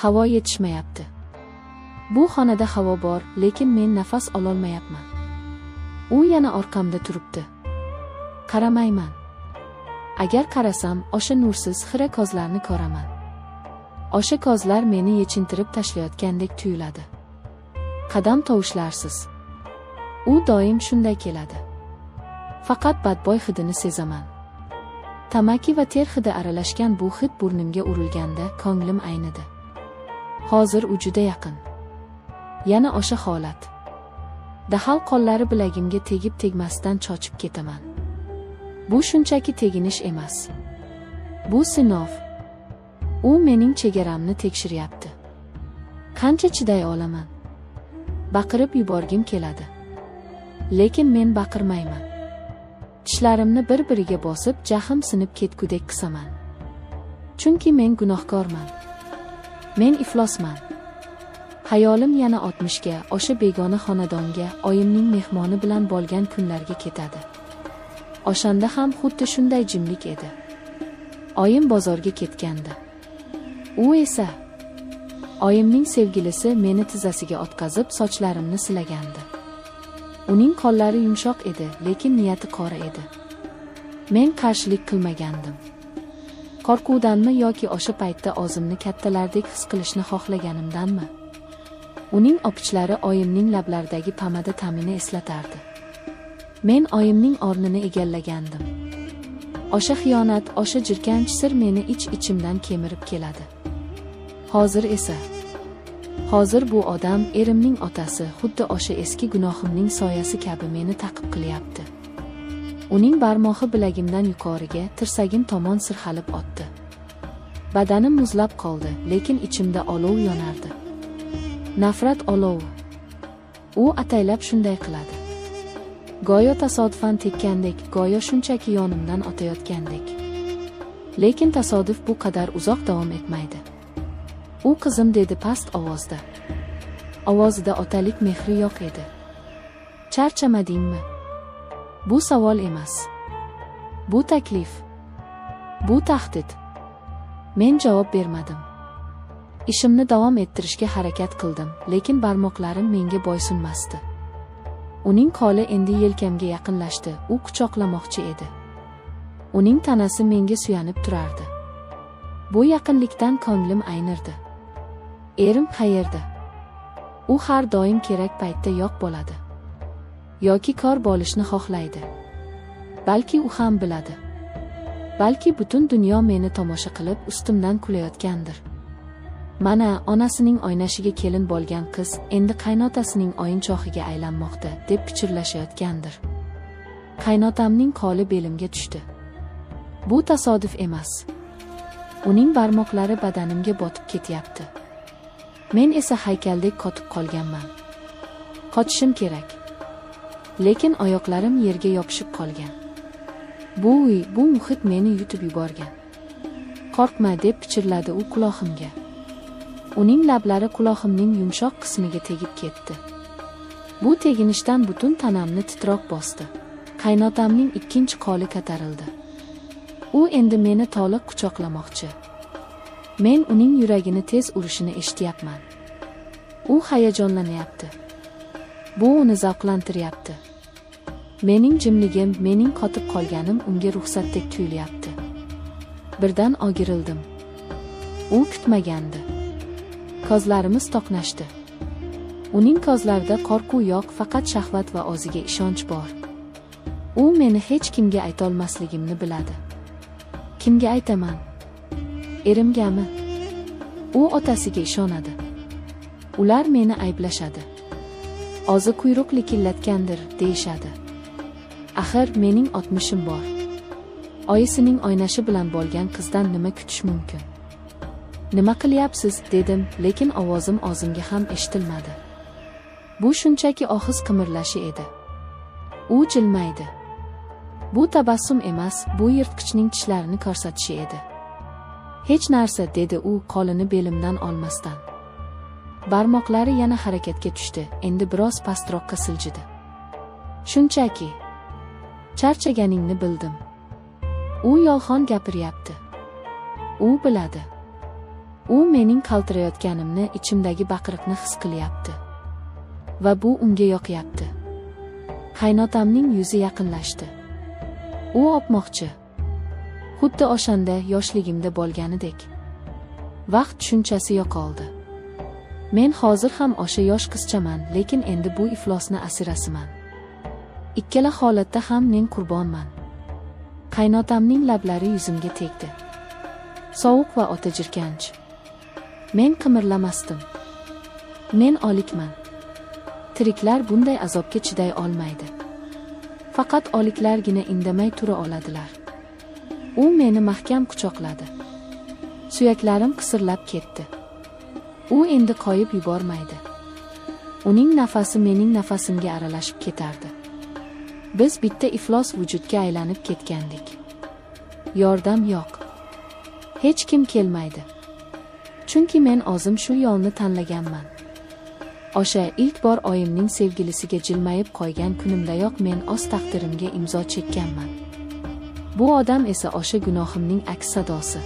Havo yetishmayapti. Bu xonada havo bor, lekin men nafas ololmayapman. U yana orqamda turibdi. Qaramayman. Agar qarasam, o'sha nursiz xira ko'zlarni ko'raman. O'sha ko'zlar meni yechintirib tashlayotgandek tuyuladi. Qadam tovushlarsiz. U doim shunday keladi. Faqat badbo'y hidini sezaman. Tamaki va ter hidi aralashgan bu hid burnimga urilganda ko'nglim aynidi. Hozir u juda yaqin. Yana o'sha holat. Dahal qo'llari bilagimga tegib tegmasdan chochib ketaman. Bu shunchaki teginish emas. Bu sinov. U mening chegaramni tekshiryapti. Qancha chiday olaman? Baqirib yuborgim keladi. Lekin men baqirmayman. Tishlarimni bir-biriga bosib, jahlim sinib ketgudek qisaman. Chunki men gunohkorman. Men iflosman. Hayolim yana 60 ga, o'sha begona xonadonga, oyimning mehmoni bilan bo'lgan kunlarga ketadi. O'shanda ham xuddi shunday jimlik edi. Oyim bozorga ketgandi. U esa oyimning sevgilisi meni tizzasiga o'tkazib sochlarimni silagandi. Uning qo'llari yumshoq edi, lekin niyati qora edi. Men qarshilik qilmagandim. Qo'rquvdanmi yoki o'sha paytda o'zimni kattalardek his qilishni xohlaganimdanmi? Uning opichlari oyimning lablaridagi pomada ta'mini eslatardi. Men oyimning o'rnini egallagandim. O'sha xiyonat, o'sha jirkanch sir meni ich-ichimdan kemirib keladi. Hozir bu odam, erimning otasi, xuddi o'sha eski gunohimning soyasi kabi meni ta'qib qilyapti. Uning barmog'i bilagimdan yuqoriga, tirsagim tomon sirg'alib o'tdi. Badanim muzlab qoldi, lekin ichimda olov yonardi. Nafrat olovi. U ataylab shunday qiladi. Go'yo tasodifan tekkandek, go'yo shunchaki yonimdan o'tayotgandek. Lekin tasodif bu qadar uzoq davom etmaydi. U qizim dedi past ovozda. Ovozida otalik mehri yo'q edi. Charchamadingmi? Bu savol emas. Bu taklif. Bu tahdid. Men javob bermadim. Ishimni davom ettirishga harakat qildim, lekin barmoqlarim menga bo'ysunmasdi. Uning qo'li endi yelkamga yaqinlashdi, u quchoqlamoqchi edi. Uning tanasi menga suyanib turardi. Bu yaqinlikdan ko'nglim aynirdi. Erim qayerda? U har doim kerak paytda yo'q bo'ladi. Yoki kor bo'lishni xohlaydi. Balki u ham biladi. Balki butun dunyo meni tomosha qilib ustimdan kulayotgandir. Mana onasining oynashiga kelin bo'lgan qiz endi qaynotasining o'yinchoqiga aylanmoqda deb pichirlashayotgandir. Qaynotamning qo'li belimga tushdi. Bu tasodif emas. Uning barmoqlari badanimga botib ketyapti. Men esa haykaldek qotib qolganman. Qochishim kerak. Lekin oyoqlarim yerga yopishib qolgan. Bu uy, bu muhit meni yutib yuborgan. Qo'rqma deb pichirladi u quloqimga. Uning lablari quloqimning yumshoq qismiga tegib ketdi. Bu teginishdan butun tanamni titroq bosdi. Qaynotamning ikkinchi qo'li ko'tarildi. U endi meni to'liq quchoqlamoqchi. Men uning yuragini tez urishini eshityapman. U hayajonlanyapti. Bu uni zavqlantiryapti. Mening jimligim, mening qotib qolganim unga ruxsatdek tuyulyapti. Birdan ogirildim. U kutmagandi. Ko'zlarimiz to'qnashdi. Uning ko'zlarida qo'rquv yo'q, faqat shahvat va o'ziga ishonch bor. U meni hech kimga aytolmasligimni biladi. Kimga aytaman? Erimgami? U otasiga ishonadi. Ular meni ayblashadi. O'zi quyruq likillatgandir, deyishadi. Axir mening 60im bor. Oyisining oynashi bilan bo'lgan qizdan nima kutish mumkin? Nima qilyapsiz dedim, lekin ovozim o'zimga ham eshitilmadi. Bu shunchaki og'iz qimirlashi edi. U jilmaydi. Bu tabassum emas, bu yirtqichning tishlarini ko'rsatishi edi. Hech narsa, dedi u qo'lini belimdan olmasdan. Barmoqlari yana harakatga tushdi, endi biroz pastroqqa siljidi. Shunchaki charchaganingni bildim. U yolg'on gapiryapti. U biladi. U mening qaltirayotganimni, ichimdagi baqiriqni his qilyapti. Va bu unga yoqyapti. Qaynotamning yuzi yaqinlashdi. U opmoqchi. Xuddi o'shanda yoshligimda bo'lganidek. Vaqt tushunchasi yo'qoldi. Men hozir ham o'sha yosh qizchaman, lekin endi bu iflosni asirasiman. Ikkala holatda ham men qurbonman. Qaynotamning lablari yuzimga tegdi. Sovuq va o'ta jirkanch. Men qimirlamasdim. Men o'likman. Tiriklar bunday azobga chiday olmaydi. Faqat o'liklargina indamay tura oladilar. U meni mahkam quchoqladi. Suyaklarim qisirlab ketdi. U endi qoyib yubormaydi. Uning nafasi mening nafasimga aralashib ketardi. Biz bitta iflos vujudga aylanib ketgandik. Yordam yo'q. Hech kim kelmaydi. Chunki men o'zim shu yo'lni tanlaganman. O'sha ilk bor oyimning sevgilisiga jilmayib qo'ygan kunimdayoq men o'z taqdirimga imzo chekkanman. Bu odam esa o'sha gunohimning aks sadosi.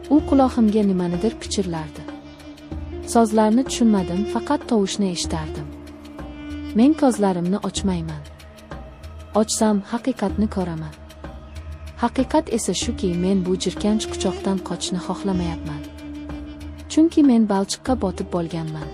U quloqimga nimanidir pichirlardi. Sozlarni tushunmadim, faqat tovushni eshitardim. Men ko'zlarimni ochmayman. Ochsam haqiqatni ko'raman. Haqiqat esa shuki, men bu jirkanch quchoqdan qochishni xohlamayapman. Chunki men balchiqqa botib bo'lganman.